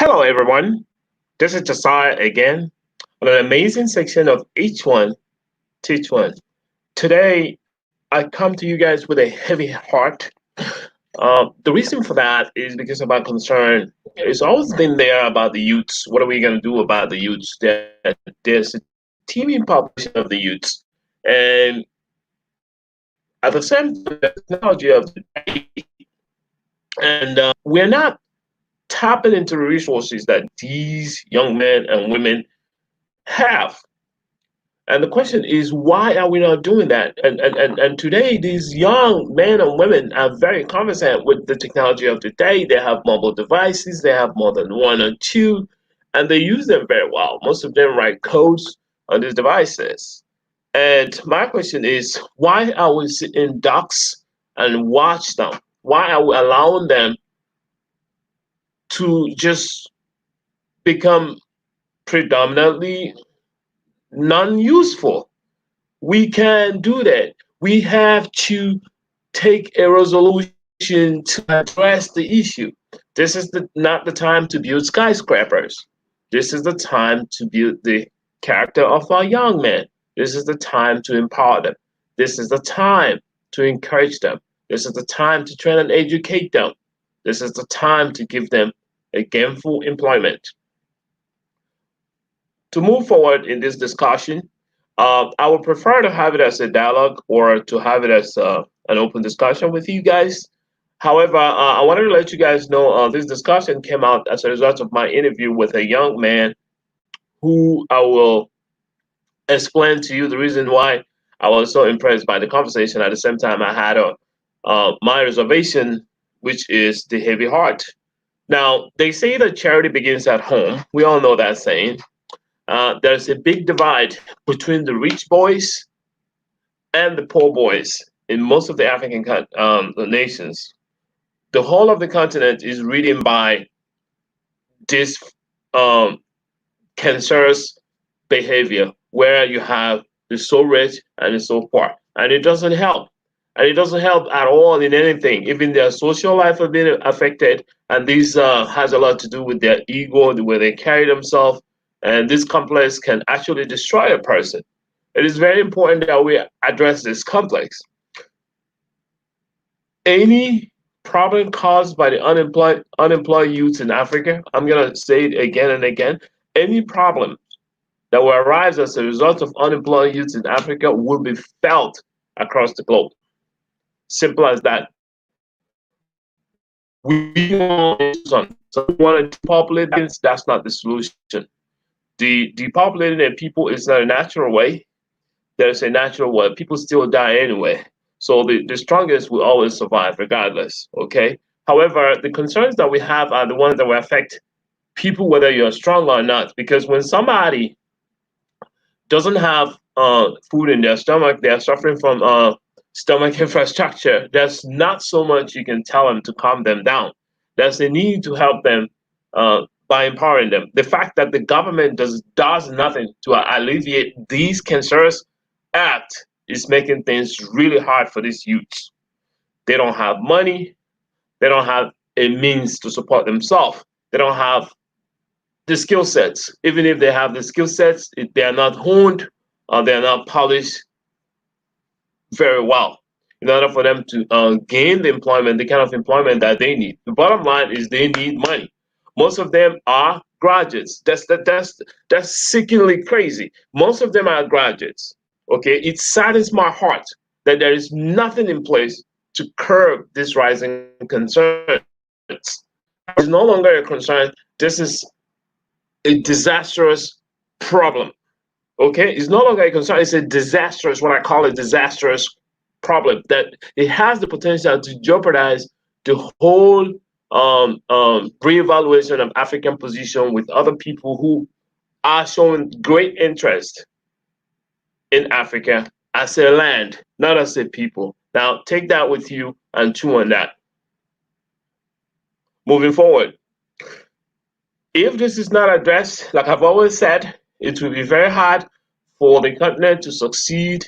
Hello, everyone. This is Josiah again on an amazing section of Each One, Teach One. Today, I come to you guys with a heavy heart. The reason for that is because of my concern. It's always been there about the youths. What are we going to do about the youths? There's a teeming population of the youths. And at the same time, there's technology of the day. And we're not tapping into the resources that these young men and women have. And the question is, why are we not doing that? And today, these young men and women are very conversant with the technology of the day. They have mobile devices, they have more than one or two, and they use them very well. Most of them write codes on these devices. And my question is, why are we sitting ducks and watch them? Why are we allowing them to just become predominantly non-useful? We can do that. We have to take a resolution to address the issue. This is not the time to build skyscrapers. This is the time to build the character of our young men. This is the time to empower them. This is the time to encourage them. This is the time to train and educate them. This is the time to give them a gainful employment. To move forward in this discussion, I would prefer to have it as a dialogue or to have it as an open discussion with you guys. However, I wanted to let you guys know this discussion came out as a result of my interview with a young man who I will explain to you the reason why I was so impressed by the conversation. At the same time, I had my reservation, which is the heavy heart. Now, they say that charity begins at home. We all know that saying. There's a big divide between the rich boys and the poor boys in most of the African nations. The whole of the continent is ridden by this um, cancerous behavior where you have the so rich and the so poor. And it doesn't help. And it doesn't help at all in anything. Even their social life has been affected. And this has a lot to do with their ego, the way they carry themselves. And this complex can actually destroy a person. It is very important that we address this complex. Any problem caused by the unemployed youth in Africa, I'm gonna say it again and again, any problem that will arise as a result of unemployed youth in Africa will be felt across the globe. Simple as that. We want to depopulate things, that's not the solution. The depopulating a people is not a natural way. There's a natural way. People still die anyway. So the strongest will always survive regardless. Okay. However, the concerns that we have are the ones that will affect people whether you're strong or not. Because when somebody doesn't have food in their stomach, they're suffering from stomach infrastructure. There's not so much you can tell them to calm them down. There's a need to help them by empowering them. The fact that the government does nothing to alleviate these cancerous acts is making things really hard for these youths. They don't have money. They don't have a means to support themselves. They don't have the skill sets. Even if they have the skill sets, they are not honed or they are not polished very well in order for them to gain the employment, the kind of employment that they need. The bottom line is they need money. Most of them are graduates. That's sickeningly crazy. Most of them are graduates. Okay, it saddens my heart that there is nothing in place to curb this rising concerns. It's no longer a concern. This is a disastrous problem. Okay, it's no longer a concern. It's a disastrous, what I call a disastrous problem that it has the potential to jeopardize the whole reevaluation of African position with other people who are showing great interest in Africa as a land, not as a people. Now, take that with you and chew on that. Moving forward, if this is not addressed, like I've always said, it will be very hard for the continent to succeed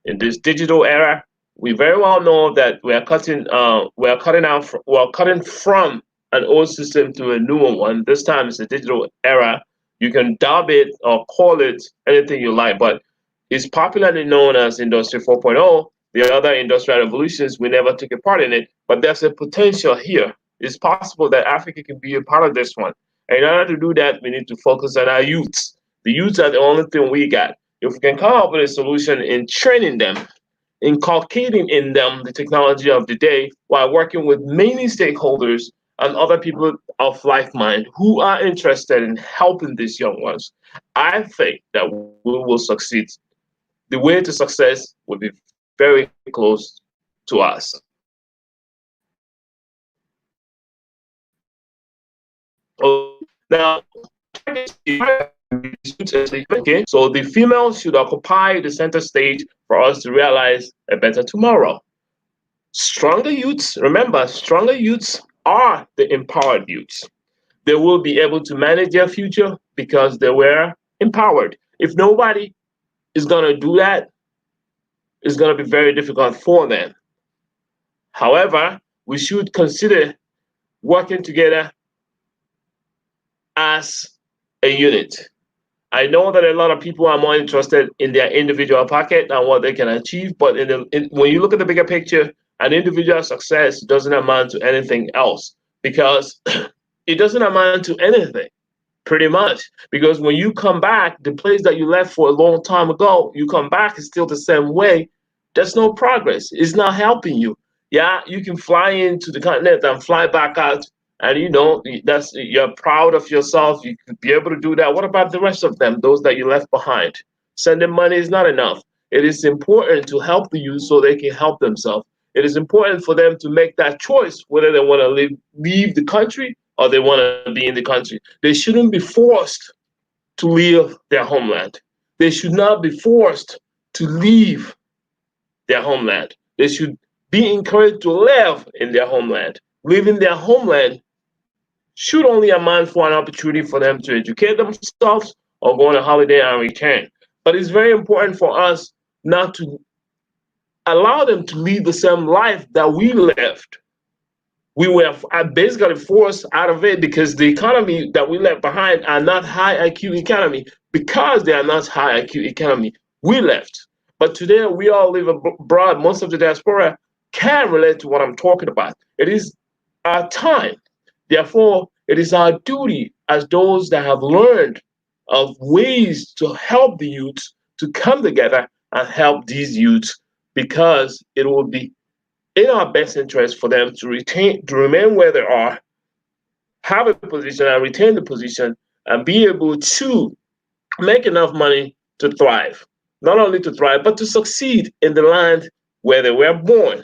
in this digital era. We very well know that we are cutting out, we are cutting from an old system to a newer one. This time it's a digital era. You can dub it or call it anything you like, but it's popularly known as Industry 4.0. The other industrial revolutions, we never took a part in it, but there's a potential here. It's possible that Africa can be a part of this one. And in order to do that, we need to focus on our youths. The youths are the only thing we got. If we can come up with a solution in training them, inculcating in them the technology of the day while working with many stakeholders and other people of like mind who are interested in helping these young ones, I think that we will succeed. The way to success will be very close to us. Now, okay, so the female should occupy the center stage for us to realize a better tomorrow. Stronger youths, remember, stronger youths are the empowered youths. They will be able to manage their future because they were empowered. If nobody is going to do that, it's going to be very difficult for them. However, we should consider working together as a unit. I know that a lot of people are more interested in their individual pocket and what they can achieve, but when you look at the bigger picture, an individual success doesn't amount to anything else because it doesn't amount to anything, pretty much. Because when you come back, the place that you left for a long time ago, you come back, it's still the same way. There's no progress. It's not helping you. Yeah, you can fly into the continent and fly back out, and that's you're proud of yourself. You could be able to do that. What about the rest of them, those that you left behind? Sending money is not enough. It is important to help the youth so they can help themselves. It is important for them to make that choice whether they want to leave the country or they want to be in the country. They shouldn't be forced to leave their homeland. They should not be forced to leave their homeland. They should be encouraged to live in their homeland. Leaving their homeland should only amount for an opportunity for them to educate themselves or go on a holiday and return. But it's very important for us not to allow them to lead the same life that we lived. We were basically forced out of it because the economy that we left behind are not high IQ economy. Because they are not high IQ economy, we left. But today we all live abroad. Most of the diaspora can relate to what I'm talking about. It is our time. Therefore, it is our duty as those that have learned of ways to help the youths to come together and help these youths, because it will be in our best interest for them to remain where they are, have a position and retain the position, and be able to make enough money to thrive. Not only to thrive, but to succeed in the land where they were born.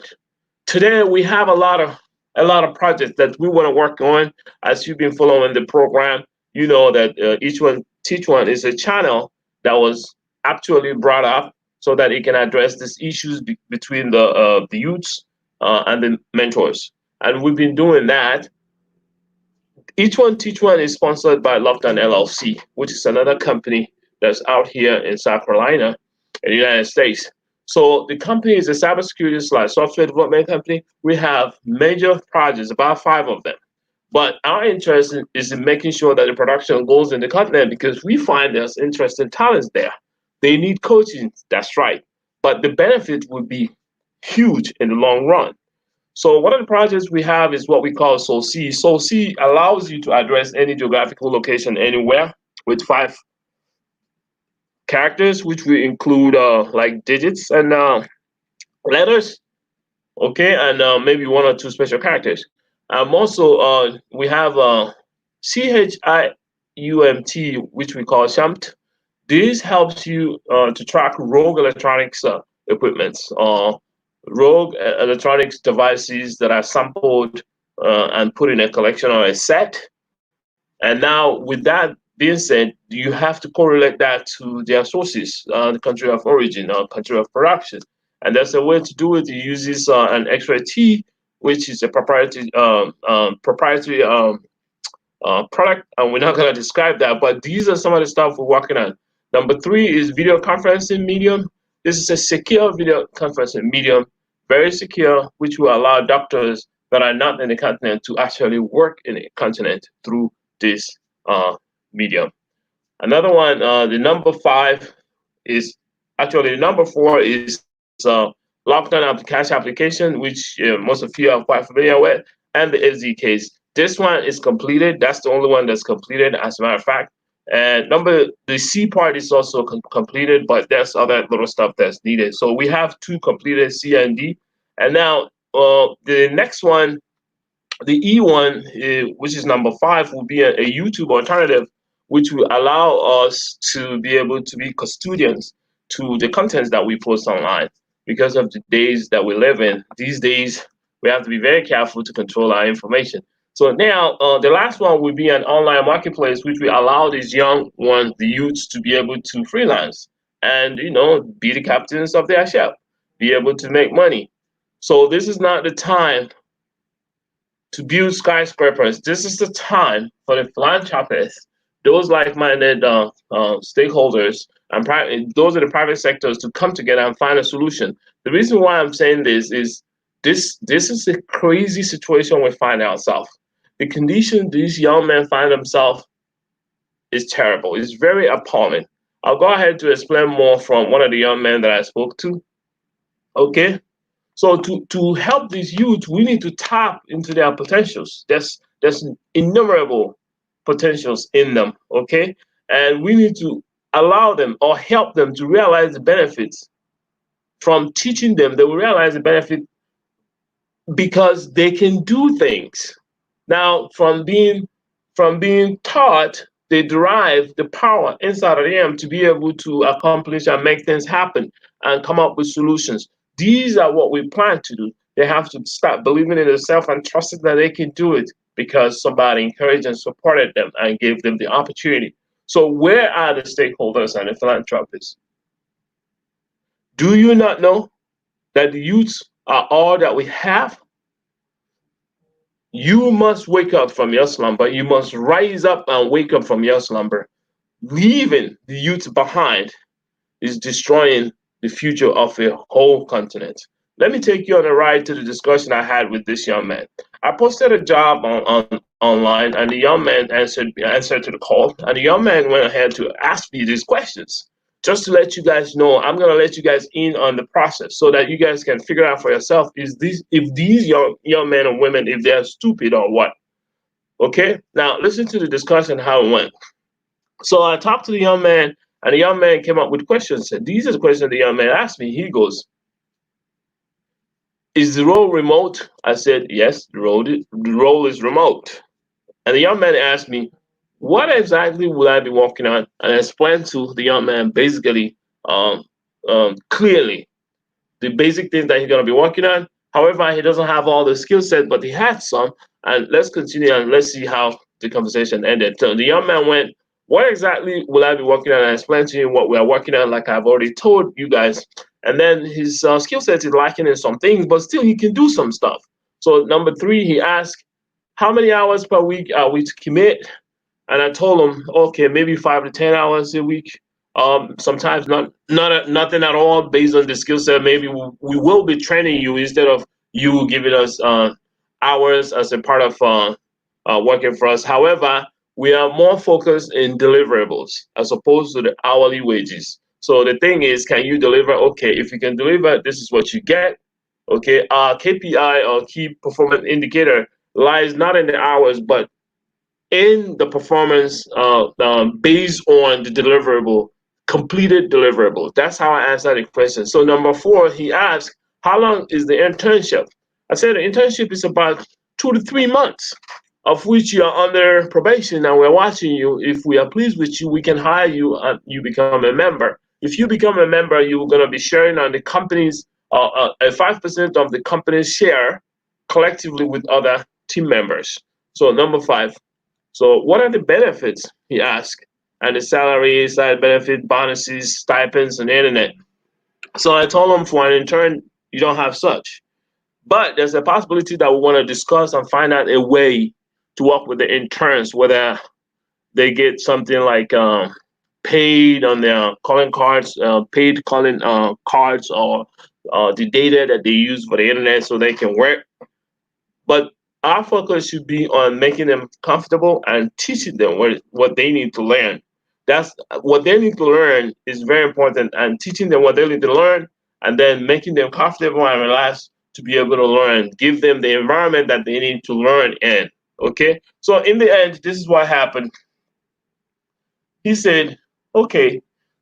Today we have a lot of projects that we want to work on. As you've been following the program, you know that Each One Teach One is a channel that was actually brought up so that it can address these issues between the youths and the mentors. And we've been doing that. Each One Teach One is sponsored by Lofton LLC, which is another company that's out here in South Carolina, in the United States. So the company is a cybersecurity/software development company. We have major projects, about 5 of them. But our interest is in making sure that the production goes in the continent because we find there's interesting talents there. They need coaching, that's right. But the benefit would be huge in the long run. So one of the projects we have is what we call SOC. SOC allows you to address any geographical location anywhere with 5 characters, which will include like digits and letters, okay, and maybe 1 or 2 special characters. Also, we have CHIUMT, which we call SHAMT. This helps you to track rogue electronics equipments or rogue electronics devices that are sampled and put in a collection or a set. And now, with that being said, you have to correlate that to their sources, the country of origin or country of production. And there's a way to do it. It uses an X-ray T, which is a proprietary product, and we're not going to describe that. But these are some of the stuff we're working on. Number 3 is video conferencing medium. This is a secure video conferencing medium, very secure, which will allow doctors that are not in the continent to actually work in the continent through this medium. Another one, the number five is actually the number four is lockdown cash application, which most of you are quite familiar with, and the SDKs. This one is completed. That's the only one that's completed, as a matter of fact. And the C part is also completed, but there's other little stuff that's needed. So we have two completed, C and D. And now the next one, the E one, which is number five, will be a YouTube alternative, which will allow us to be able to be custodians to the contents that we post online. Because of the days that we live in, these days we have to be very careful to control our information. So now, the last one will be an online marketplace, which will allow these young ones, the youths, to be able to freelance and be the captains of their ship, be able to make money. So this is not the time to build skyscrapers. This is the time for the philanthropists, those like-minded stakeholders, and those are the private sectors to come together and find a solution. The reason why I'm saying this is this is a crazy situation we find ourselves. The condition these young men find themselves is terrible. It's very appalling. I'll go ahead to explain more from one of the young men that I spoke to. Okay. So to help these youth, we need to tap into their potentials. There's innumerable potentials in them, okay? And we need to allow them or help them to realize the benefits. From teaching them, they will realize the benefit because they can do things. Now, from being taught, they derive the power inside of them to be able to accomplish and make things happen and come up with solutions. These are what we plan to do. They have to start believing in themselves and trusting that they can do it because somebody encouraged and supported them and gave them the opportunity. So where are the stakeholders and the philanthropists? Do you not know that the youths are all that we have? You must wake up from your slumber. You must rise up and wake up from your slumber. Leaving the youth behind is destroying the future of a whole continent. Let me take you on a ride to the discussion I had with this young man. I posted a job on online, and the young man answered to the call, and the young man went ahead to ask me these questions. Just to let you guys know, I'm gonna let you guys in on the process so that you guys can figure out for yourself if these young men and women, if they're stupid or what. Okay? Now listen to the discussion how it went. So I talked to the young man, and the young man came up with questions. And these are the questions the young man asked me. He goes, "Is the role remote?" I said, "Yes, the role is remote." And the young man asked me, "What exactly will I be working on?" And I explained to the young man basically, clearly, the basic things that he's going to be working on. However, he doesn't have all the skill set, but he has some. And let's continue and let's see how the conversation ended. So the young man went, "What exactly will I be working on?" And I explained to him what we are working on, like I've already told you guys. And then his skill set is lacking in some things, but still he can do some stuff. So number three, he asked, "How many hours per week are we to commit?" And I told him, okay, maybe 5 to 10 hours a week. Sometimes nothing at all based on the skill set. Maybe we will be training you instead of you giving us hours as a part of working for us. However, we are more focused in deliverables as opposed to the hourly wages. So the thing is, can you deliver? Okay, if you can deliver, this is what you get. Okay, our KPI or key performance indicator lies not in the hours, but in the performance based on the deliverable, completed deliverable. That's how I answered the question. So number four, he asked, "How long is the internship?" I said the internship is about 2 to 3 months, of which you are under probation and we're watching you. If we are pleased with you, we can hire you and you become a member. If you become a member, you're going to be sharing on the company's a 5% of the company's share collectively with other team members. So number five. So what are the benefits? He asked. And the salary, side benefit, bonuses, stipends, and internet. So I told him for an intern, you don't have such. But there's a possibility that we want to discuss and find out a way to work with the interns, whether they get something like paid on their calling cards, paid calling cards, or the data that they use for the internet so they can work. But our focus should be on making them comfortable and teaching them what they need to learn. That's what they need to learn is very important, and teaching them what they need to learn, and then making them comfortable and relaxed to be able to learn. Give them the environment that they need to learn in. Okay. So in the end, this is what happened. He said, "Okay,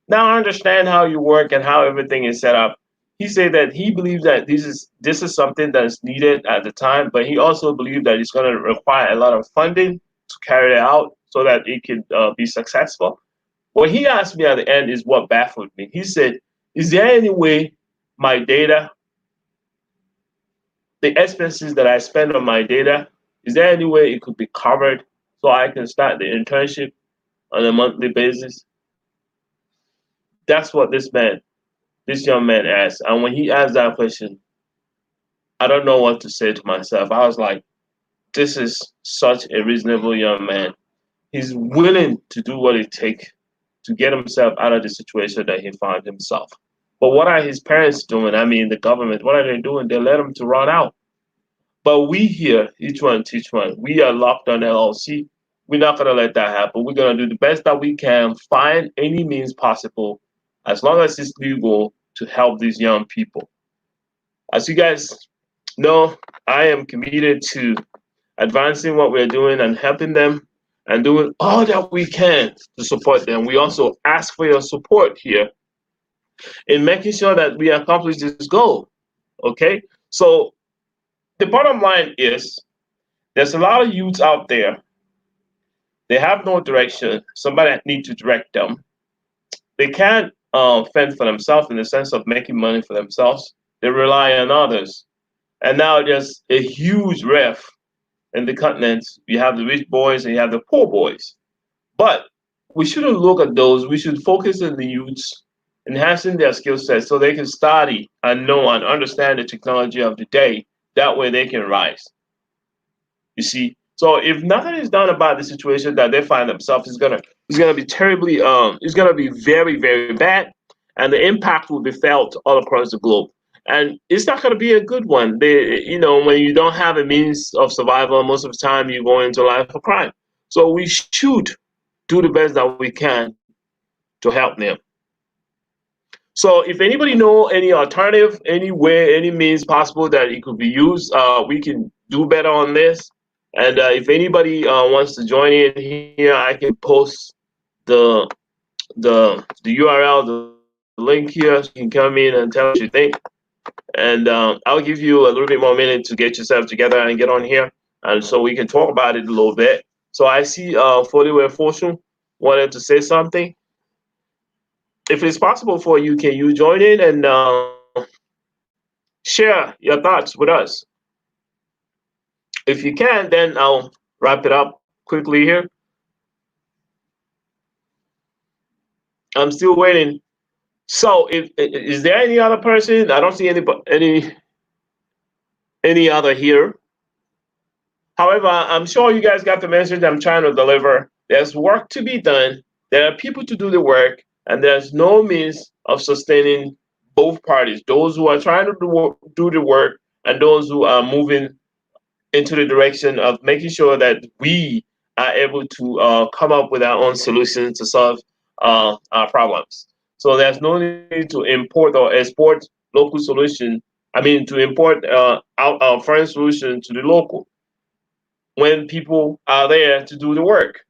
now I understand how you work and how everything is set up." He said that he believes that this is something that's needed at the time, but he also believes that it's going to require a lot of funding to carry it out so that it can be successful. What he asked me at the end is what baffled me. He said, "Is there any way my data, the expenses that I spend on my data, is there any way it could be covered so I can start the internship on a monthly basis?" That's what this young man asked. And when he asked that question, I don't know what to say to myself. I was like, this is such a reasonable young man. He's willing to do what it takes to get himself out of the situation that he found himself. But what are his parents doing? I mean, the government, what are they doing? They let him to run out. But we here, each one teach one, we are locked on LLC. We're not going to let that happen. We're going to do the best that we can, find any means possible, as long as it's legal, to help these young people. As you guys know, I am committed to advancing what we're doing and helping them and doing all that we can to support them. We also ask for your support here in making sure that we accomplish this goal. Okay? So the bottom line is there's a lot of youths out there. They have no direction. Somebody need to direct them. They can't fend for themselves in the sense of making money for themselves. They rely on others. And now there's a huge rift in the continent. You have the rich boys and you have the poor boys. But we shouldn't look at those. We should focus on the youths, enhancing their skill sets so they can study and know and understand the technology of the day. That way they can rise. You see, so if nothing is done about the situation that they find themselves, it's gonna be terribly it's gonna be very very bad, and the impact will be felt all across the globe. And it's not gonna be a good one. When you don't have a means of survival, most of the time you go into life of crime. So we should do the best that we can to help them. So if anybody know any alternative, any way, any means possible that it could be used, we can do better on this. And if anybody wants to join in here, I can post the the URL, the link here, so you can come in and tell me what you think. And I'll give you a little bit more minute to get yourself together and get on here, and so we can talk about it a little bit. So I see Foliware Fortune wanted to say something. If it's possible for you, can you join in and share your thoughts with us? If you can, then I'll wrap it up quickly here. I'm still waiting. So, if is there any other person? I don't see any other here. However, I'm sure you guys got the message I'm trying to deliver. There's work to be done. There are people to do the work, and there's no means of sustaining both parties. Those who are trying to do the work and those who are moving into the direction of making sure that we are able to come up with our own solutions to solve our problems. So there's no need to import or export local solution. I mean, to import our foreign solution to the local when people are there to do the work.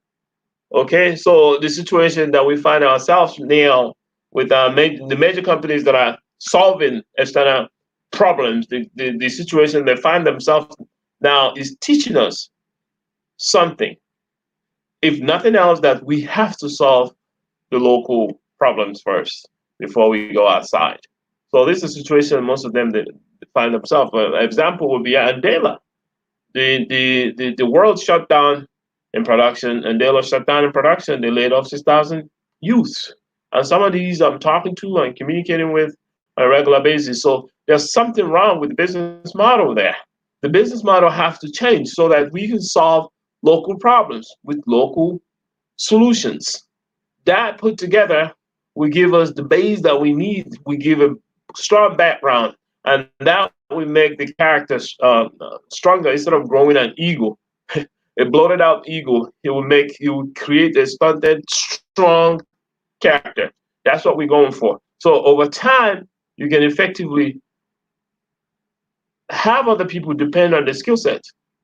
Okay, so the situation that we find ourselves now with the major companies that are solving external problems, the situation they find themselves now is teaching us something. If nothing else, that we have to solve the local problems first before we go outside. So this is a situation most of them that find themselves. An example would be Andela. The world shut down in production, and they were shut down in production. They laid off 6,000 youths, and some of these I'm talking to and communicating with on a regular basis. So there's something wrong with the business model there. The business model has to change so that we can solve local problems with local solutions. That put together will give us the base that we need. We give a strong background, and that way will make the characters stronger instead of growing an ego. A bloated out ego, it will create a stunted, strong character. That's what we're going for. So over time, you can effectively have other people depend on the skill set.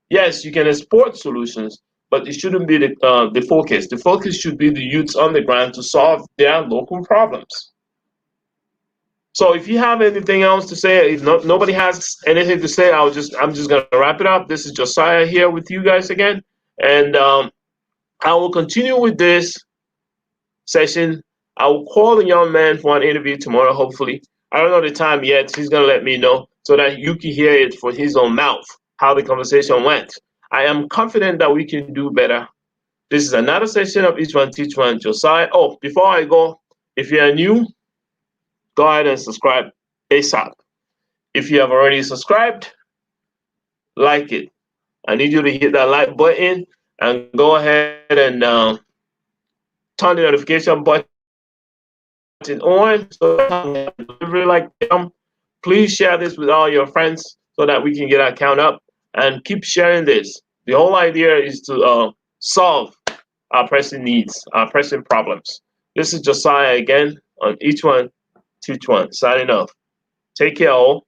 Yes, you can export solutions, but it shouldn't be the focus. The focus should be the youths on the ground to solve their local problems. So if you have anything else to say, if nobody has anything to say, I'm just gonna wrap it up. This is Josiah here with you guys again, and I will continue with this session. I will call the young man for an interview tomorrow. Hopefully, I don't know the time yet. He's gonna let me know so that you can hear it for his own mouth how the conversation went. I am confident that we can do better. This is another session of Each One Teach One. Josiah. Oh, before I go, if you are new, go ahead and subscribe ASAP. If you have already subscribed, like it. I need you to hit that like button and go ahead and turn the notification button on so that delivery like them. Please share this with all your friends so that we can get our count up and keep sharing this. The whole idea is to solve our pressing needs, our pressing problems. This is Josiah again on Each One Teach One. Signing off. Take care, all.